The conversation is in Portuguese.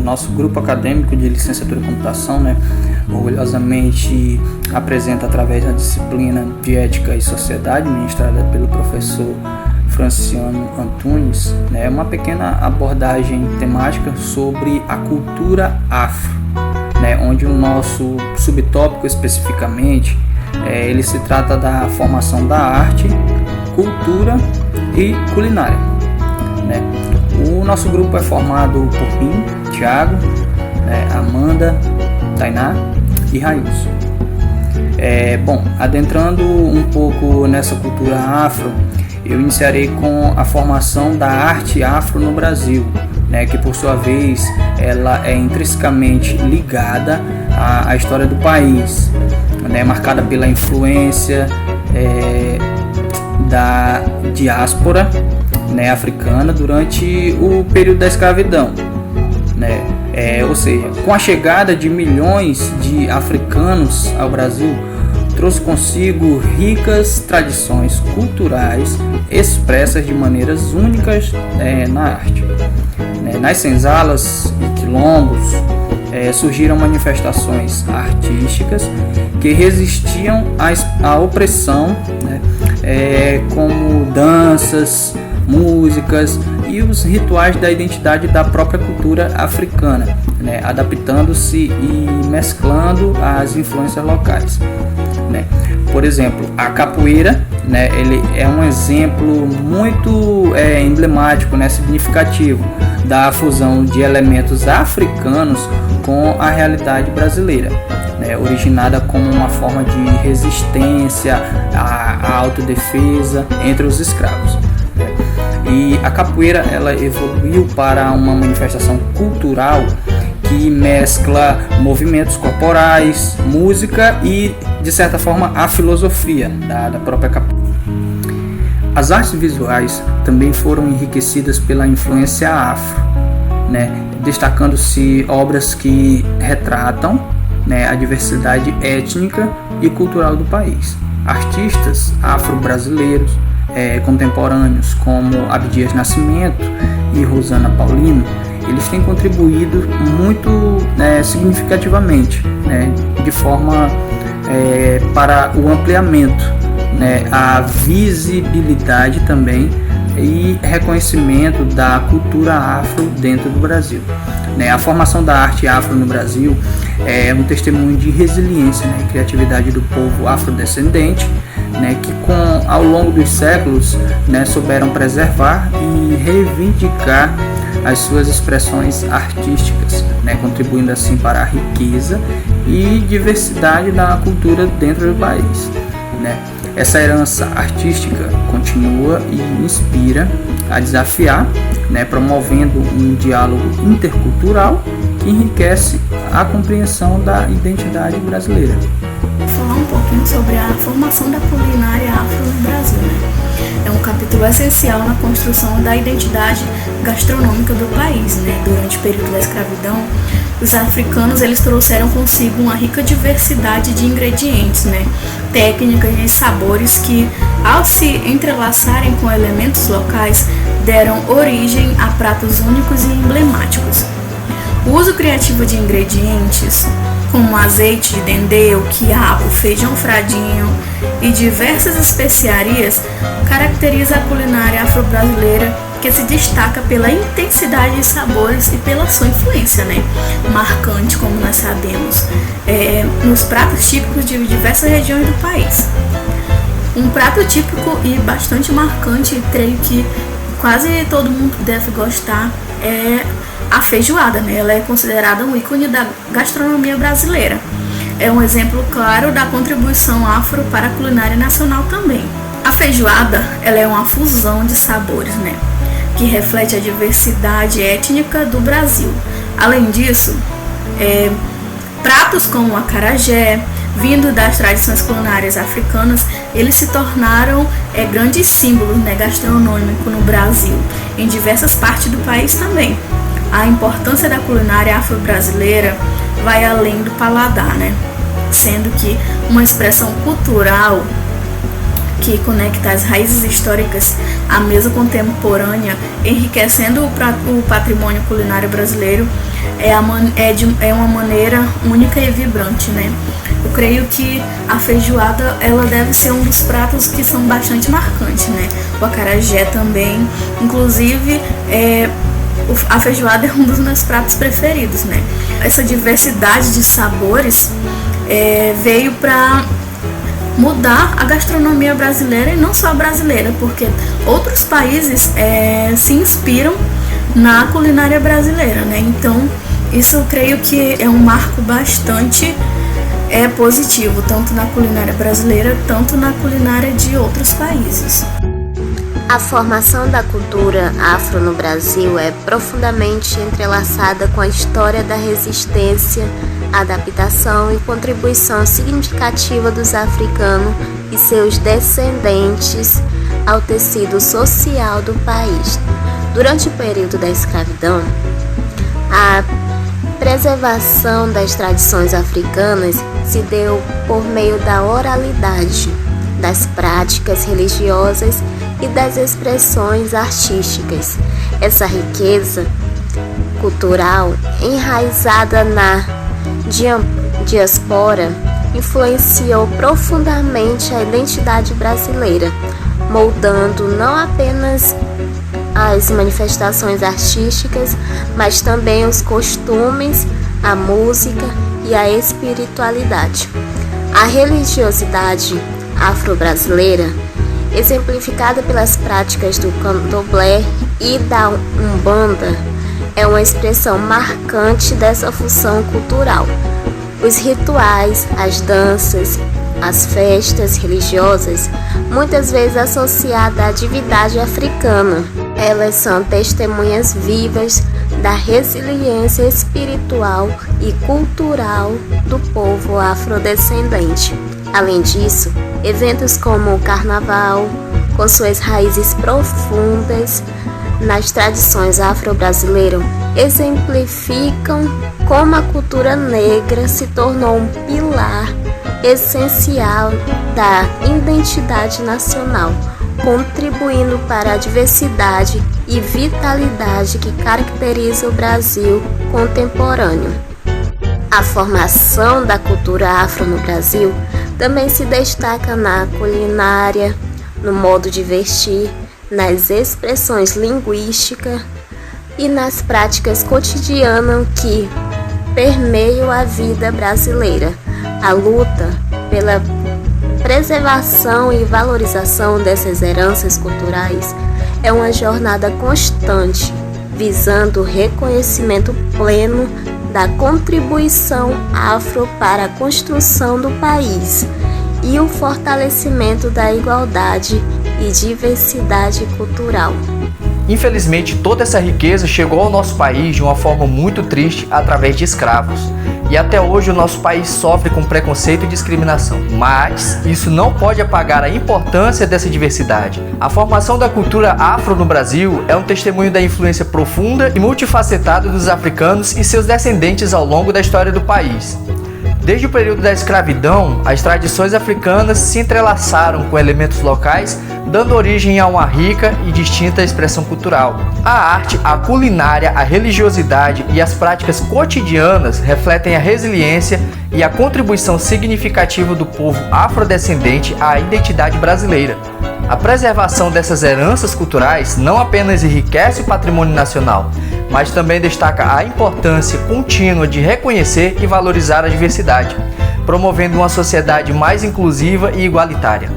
nosso grupo acadêmico de licenciatura em computação, né, orgulhosamente apresenta através da disciplina de Ética e Sociedade, ministrada pelo professor Franciano Antunes, né, uma pequena abordagem temática sobre a cultura afro, né, onde o nosso subtópico especificamente ele se trata da formação da arte, cultura e culinária, né. O nosso grupo é formado por mim, Thiago, né, Amanda, Tainá e Railson. Adentrando um pouco nessa cultura afro, eu iniciarei com a formação da arte afro no Brasil, né, que por sua vez ela é intrinsecamente ligada à história do país, né, marcada pela influência da diáspora, né, africana durante o período da escravidão, né? Ou seja, com a chegada de milhões de africanos ao Brasil, trouxe consigo ricas tradições culturais expressas de maneiras únicas na arte. Nas senzalas e quilombos surgiram manifestações artísticas que resistiam à opressão, né, como danças, músicas e os rituais da identidade da própria cultura africana, né, adaptando-se e mesclando as influências locais, né. Por exemplo, a capoeira, né, ele é um exemplo muito emblemático, né, significativo da fusão de elementos africanos com a realidade brasileira, né, originada como uma forma de resistência à autodefesa entre os escravos. E a capoeira ela evoluiu para uma manifestação cultural que mescla movimentos corporais, música e, de certa forma, a filosofia da própria capoeira. As artes visuais também foram enriquecidas pela influência afro, né, destacando-se obras que retratam, né, a diversidade étnica e cultural do país. Artistas afro-brasileiros contemporâneos como Abdias Nascimento e Rosana Paulino, eles têm contribuído muito significativamente, né, de forma para o ampliamento, né, a visibilidade também e reconhecimento da cultura afro dentro do Brasil, né. A formação da arte afro no Brasil é um testemunho de resiliência, né, e criatividade do povo afrodescendente, né, que ao longo dos séculos, né, souberam preservar e reivindicar as suas expressões artísticas, né, contribuindo assim para a riqueza e diversidade da cultura dentro do país, né. Essa herança artística continua e inspira a desafiar, né, promovendo um diálogo intercultural que enriquece a compreensão da identidade brasileira. Vou falar um pouquinho sobre a formação da culinária afro no Brasil, né? É um capítulo essencial na construção da identidade gastronômica do país, né? Durante o período da escravidão, os africanos eles trouxeram consigo uma rica diversidade de ingredientes, né? Técnicas e sabores que, ao se entrelaçarem com elementos locais, deram origem a pratos únicos e emblemáticos. O uso criativo de ingredientes como azeite de dendê, o quiabo, feijão fradinho e diversas especiarias caracteriza a culinária afro-brasileira, que se destaca pela intensidade de sabores e pela sua influência, né, marcante, como nós sabemos, nos pratos típicos de diversas regiões do país. Um prato típico e bastante marcante, creio que quase todo mundo deve gostar, é a feijoada, né? Ela é considerada um ícone da gastronomia brasileira. É um exemplo claro da contribuição afro para a culinária nacional também. A feijoada, ela é uma fusão de sabores, né, que reflete a diversidade étnica do Brasil. Além disso, pratos como o acarajé, vindo das tradições culinárias africanas, eles se tornaram grandes símbolos, né, gastronômicos no Brasil, em diversas partes do país também. A importância da culinária afro-brasileira vai além do paladar, né? Sendo que uma expressão cultural que conecta as raízes históricas à mesa contemporânea, enriquecendo o patrimônio culinário brasileiro, é uma maneira única e vibrante, né? Eu creio que a feijoada, ela deve ser um dos pratos que são bastante marcantes, né? O acarajé também, inclusive, a feijoada é um dos meus pratos preferidos, né? Essa diversidade de sabores veio para mudar a gastronomia brasileira, e não só a brasileira, porque outros países se inspiram na culinária brasileira, né? Então, isso eu creio que é um marco bastante positivo, tanto na culinária brasileira, tanto na culinária de outros países. A formação da cultura afro no Brasil é profundamente entrelaçada com a história da resistência, adaptação e contribuição significativa dos africanos e seus descendentes ao tecido social do país. Durante o período da escravidão, a preservação das tradições africanas se deu por meio da oralidade, das práticas religiosas e das expressões artísticas. Essa riqueza cultural, enraizada na diáspora, influenciou profundamente a identidade brasileira, moldando não apenas as manifestações artísticas, mas também os costumes, a música e a espiritualidade. A religiosidade afro-brasileira, exemplificada pelas práticas do candomblé e da umbanda, é uma expressão marcante dessa função cultural. Os rituais, as danças, as festas religiosas, muitas vezes associadas à divindade africana, elas são testemunhas vivas da resiliência espiritual e cultural do povo afrodescendente. Além disso, eventos como o Carnaval, com suas raízes profundas nas tradições afro-brasileiras, exemplificam como a cultura negra se tornou um pilar essencial da identidade nacional, contribuindo para a diversidade e vitalidade que caracteriza o Brasil contemporâneo. A formação da cultura afro no Brasil também se destaca na culinária, no modo de vestir, nas expressões linguísticas e nas práticas cotidianas que permeiam a vida brasileira. A luta pela preservação e valorização dessas heranças culturais é uma jornada constante, visando o reconhecimento pleno da contribuição afro para a construção do país e o fortalecimento da igualdade e diversidade cultural. Infelizmente, toda essa riqueza chegou ao nosso país de uma forma muito triste através de escravos. E até hoje o nosso país sofre com preconceito e discriminação. Mas isso não pode apagar a importância dessa diversidade. A formação da cultura afro no Brasil é um testemunho da influência profunda e multifacetada dos africanos e seus descendentes ao longo da história do país. Desde o período da escravidão, as tradições africanas se entrelaçaram com elementos locais, dando origem a uma rica e distinta expressão cultural. A arte, a culinária, a religiosidade e as práticas cotidianas refletem a resiliência e a contribuição significativa do povo afrodescendente à identidade brasileira. A preservação dessas heranças culturais não apenas enriquece o patrimônio nacional, mas também destaca a importância contínua de reconhecer e valorizar a diversidade, promovendo uma sociedade mais inclusiva e igualitária.